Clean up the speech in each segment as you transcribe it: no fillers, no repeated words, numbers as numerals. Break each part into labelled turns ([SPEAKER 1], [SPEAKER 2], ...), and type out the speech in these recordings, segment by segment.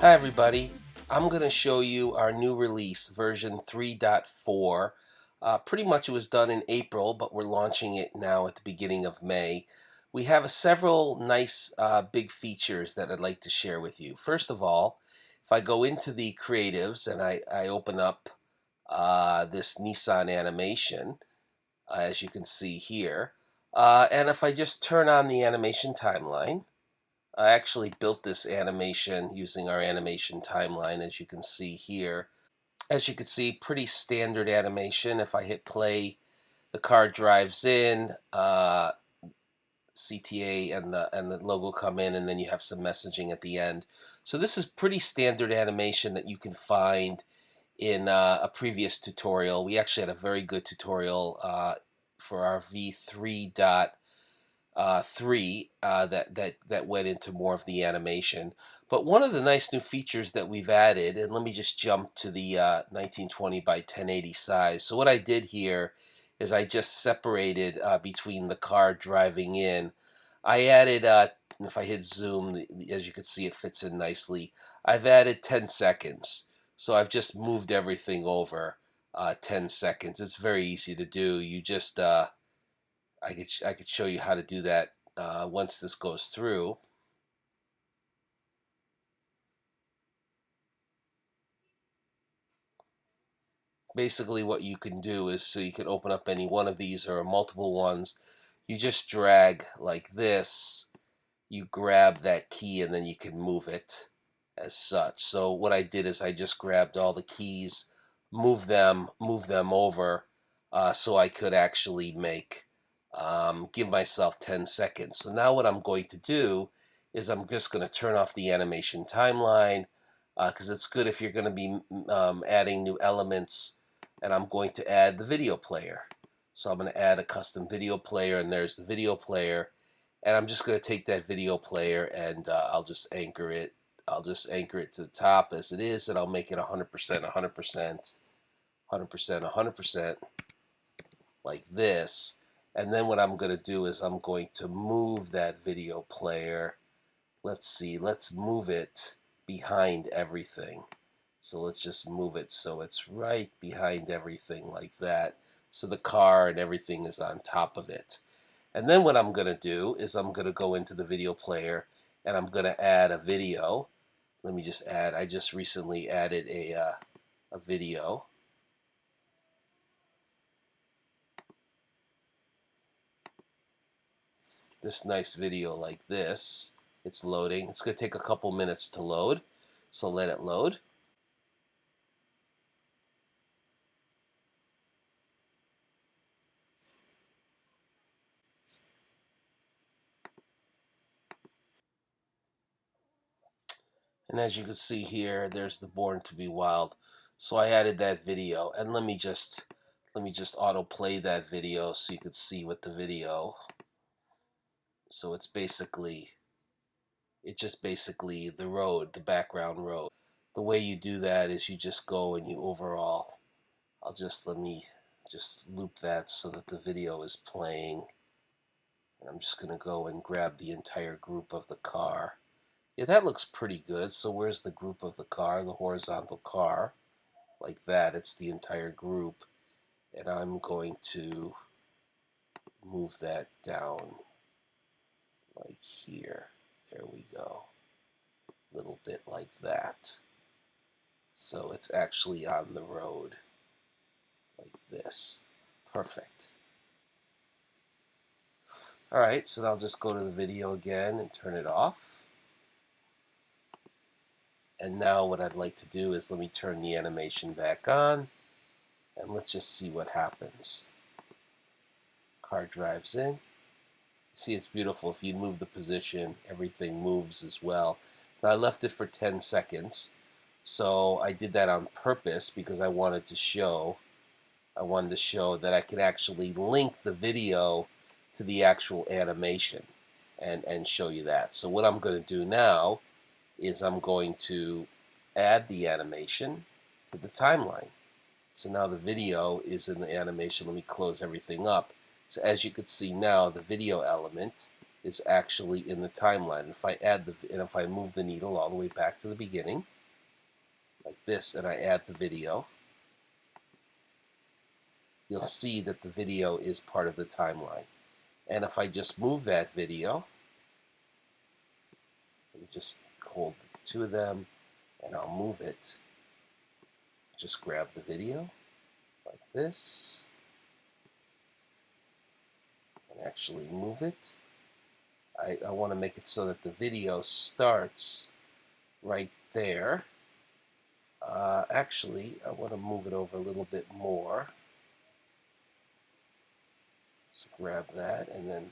[SPEAKER 1] Hi everybody, I'm going to show you our new release, version 3.4. Pretty much it was done in April, but we're launching it now at the beginning of May. We have several nice big features that I'd like to share with you. First of all, if I go into the creatives and I open up this Nissan animation, as you can see here, and if I just turn on the animation timeline, I actually built this animation using our animation timeline, as you can see here. As you can see, pretty standard animation. If I hit play, the car drives in, CTA and the logo come in, and then you have some messaging at the end. So this is pretty standard animation that you can find in a previous tutorial. We actually had a very good tutorial for our V3.3 that went into more of the animation. But one of the nice new features that we've added, and let me just jump to the 1920 by 1080 size. So what I did here is I just separated between the car driving in. I added, if I hit zoom, as you can see, it fits in nicely. I've added 10 seconds. So I've just moved everything over 10 seconds. It's very easy to do. You just I could show you how to do that once this goes through. Basically what you can do is, so you can open up any one of these or multiple ones, you just drag like this, you grab that key, and then you can move it as such. So what I did is I just grabbed all the keys, move them over, so I could actually give myself 10 seconds. So now what I'm going to do is I'm just going to turn off the animation timeline, because it's good if you're going to be adding new elements, and I'm going to add the video player. So I'm going to add a custom video player, and there's the video player, and I'm just going to take that video player and I'll just anchor it. I'll just anchor it to the top as it is, and I'll make it 100%, 100%, 100%, 100%, like this. And then what I'm going to do is I'm going to move that video player. Let's see, let's move it behind everything. So let's just move it so it's right behind everything like that. So the car and everything is on top of it. And then what I'm going to do is I'm going to go into the video player and I'm going to add a video. Let me just add, I just recently added a video. This nice video like this. It's loading. It's going to take a couple minutes to load, so let it load. And as you can see here, there's the Born to Be Wild. So I added that video, and let me just auto play that video so you can see what the video. So it's just basically the road, the background road. The way you do that is you just go and you overall. Let me just loop that so that the video is playing. And I'm just going to go and grab the entire group of the car. Yeah, that looks pretty good. So where's the group of the car, the horizontal car? Like that, it's the entire group. And I'm going to move that down like here. There we go. A little bit like that. So it's actually on the road like this. Perfect. Alright, so I'll just go to the video again and turn it off. And now what I'd like to do is let me turn the animation back on, and let's just see what happens. Car drives in. See, it's beautiful. If you move the position, everything moves as well. Now I left it for 10 seconds. So I did that on purpose because I wanted to show that I could actually link the video to the actual animation and show you that. So what I'm going to do now is I'm going to add the animation to the timeline. So now the video is in the animation. Let me close everything up. So as you can see now, the video element is actually in the timeline. If I move the needle all the way back to the beginning, like this, and I add the video, you'll see that the video is part of the timeline. And if I just move that video, let me just hold the two of them and I'll move it. Just grab the video like this and actually move it. I want to make it so that the video starts right there. Actually, I want to move it over a little bit more. So grab that and then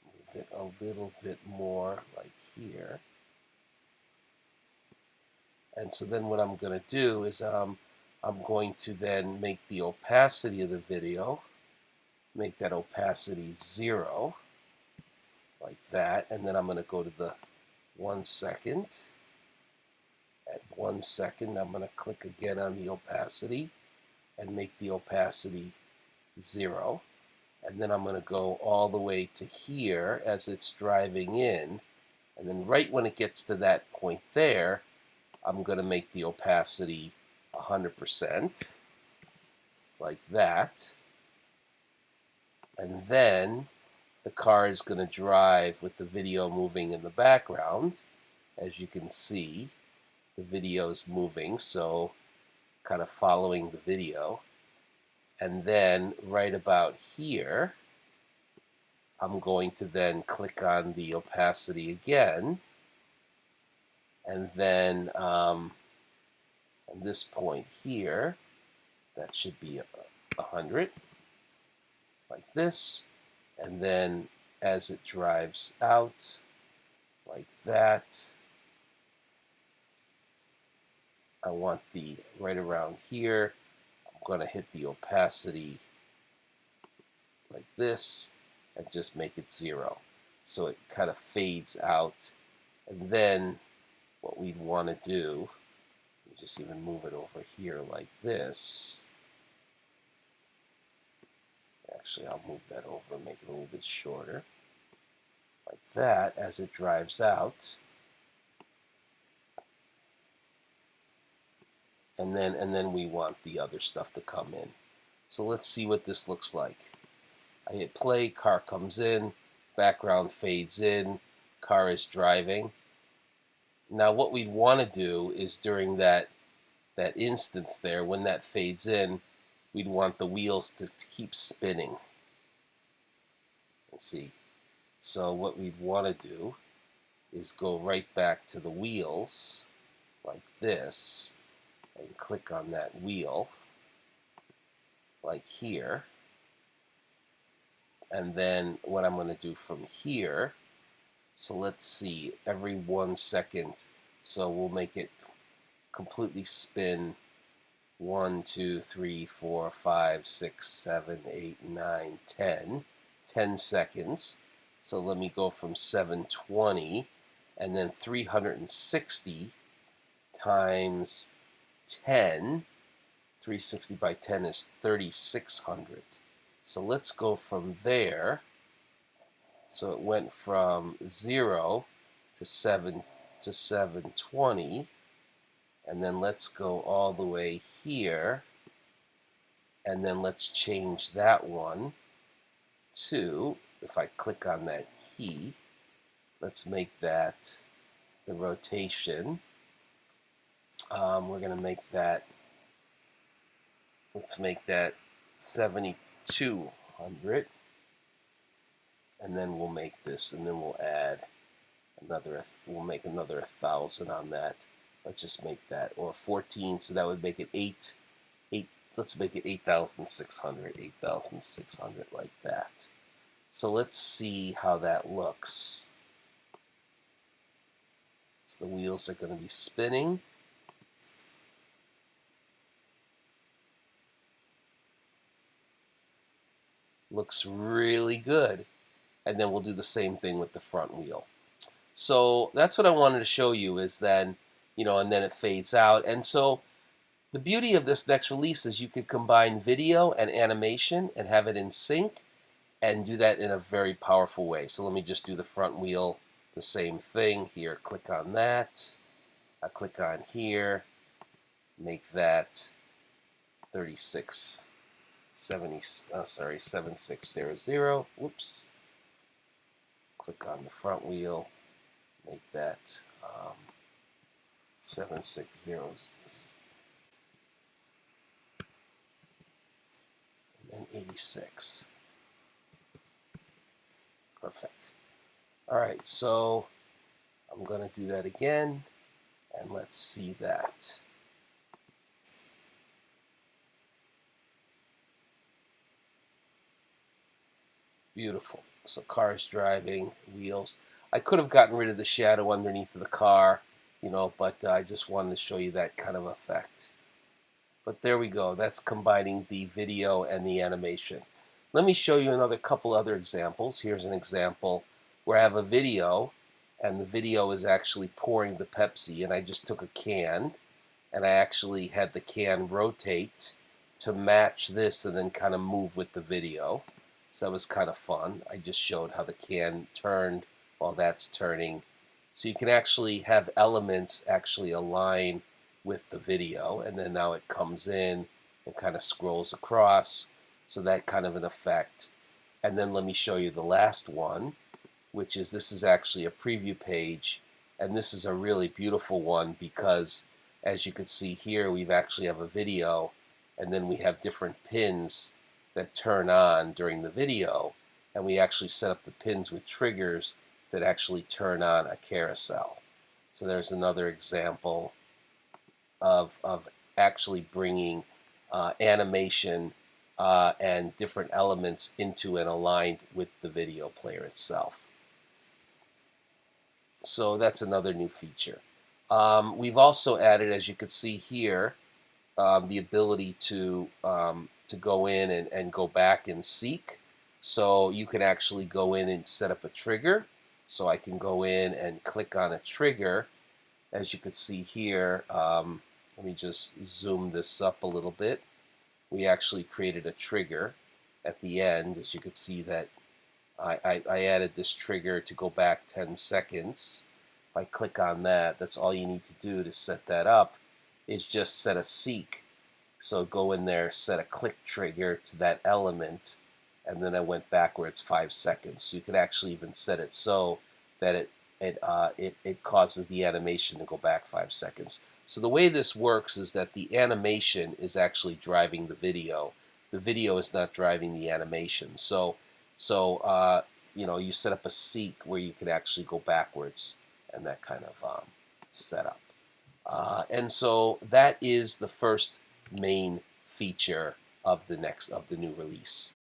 [SPEAKER 1] move it a little bit more like here. And so then what I'm going to do is I'm going to then make the opacity of the video, make that opacity 0, like that. And then I'm going to go to the 1 second. At 1 second, I'm going to click again on the opacity and make the opacity 0. And then I'm going to go all the way to here as it's driving in. And then right when it gets to that point there, I'm going to make the opacity 100%, like that. And then the car is going to drive with the video moving in the background. As you can see, the video is moving, so kind of following the video. And then right about here, I'm going to then click on the opacity again. And then on this point here, that should be 100, like this. And then as it drives out, like that, I want the right around here. I'm going to hit the opacity like this and just make it 0. So it kind of fades out. And then what we'd want to do, just even move it over here like this. Actually, I'll move that over and make it a little bit shorter. Like that as it drives out. And then we want the other stuff to come in. So let's see what this looks like. I hit play, car comes in, background fades in, car is driving. Now what we'd want to do is during that instance there, when that fades in, we'd want the wheels to keep spinning. Let's see. So what we'd want to do is go right back to the wheels like this and click on that wheel like here. And then what I'm going to do from here, so let's see, every 1 second, so we'll make it completely spin 1, 2, 3, 4, 5, 6, 7, 8, 9, 10 seconds. So let me go from 720 and then 360 times 10. 360 by 10 is 3,600. So let's go from there. So it went from 0 to 720. And then let's go all the way here. And then let's change that one to, if I click on that key, let's make that the rotation. We're going to make that, let's make that 7,200. And then we'll make this, and then we'll add another, we'll make another 1,000 on that. Let's just make that, or 14, so that would make it 8, let's make it 8,600, 8,600 like that. So let's see how that looks. So the wheels are going to be spinning. Looks really good. And then we'll do the same thing with the front wheel. So that's what I wanted to show you, is then, and then it fades out. And so the beauty of this next release is you could combine video and animation and have it in sync and do that in a very powerful way. So let me just do the front wheel, the same thing here. Click on that. I click on here. make that 7600. Whoops. Click on the front wheel, make that 760 and 86. Perfect. All right, so I'm going to do that again, and let's see that. Beautiful. So cars driving, wheels. I could have gotten rid of the shadow underneath of the car, but I just wanted to show you that kind of effect. But there we go. That's combining the video and the animation. Let me show you another couple other examples. Here's an example where I have a video, and the video is actually pouring the Pepsi, and I just took a can, and I actually had the can rotate to match this and then kind of move with the video. So that was kind of fun. I just showed how the can turned while that's turning. So you can actually have elements actually align with the video, and then now it comes in and kind of scrolls across. So that kind of an effect. And then let me show you the last one, which is this is actually a preview page, and this is a really beautiful one because as you can see here, we actually have a video, and then we have different pins that turn on during the video, and we actually set up the pins with triggers that actually turn on a carousel. So there's another example of actually bringing animation and different elements into and aligned with the video player itself. So that's another new feature. We've also added, as you can see here, the ability to go in and go back and seek. So you can actually go in and set up a trigger. So I can go in and click on a trigger. As you can see here, let me just zoom this up a little bit. We actually created a trigger at the end. As you can see that I added this trigger to go back 10 seconds. If I click on that, that's all you need to do to set that up, is just set a seek. So go in there, set a click trigger to that element, and then I went backwards 5 seconds. So you could actually even set it so that it causes the animation to go back 5 seconds. So the way this works is that the animation is actually driving the video. The video is not driving the animation. So you set up a seek where you could actually go backwards and that kind of setup. And so that is the first main feature of the new release.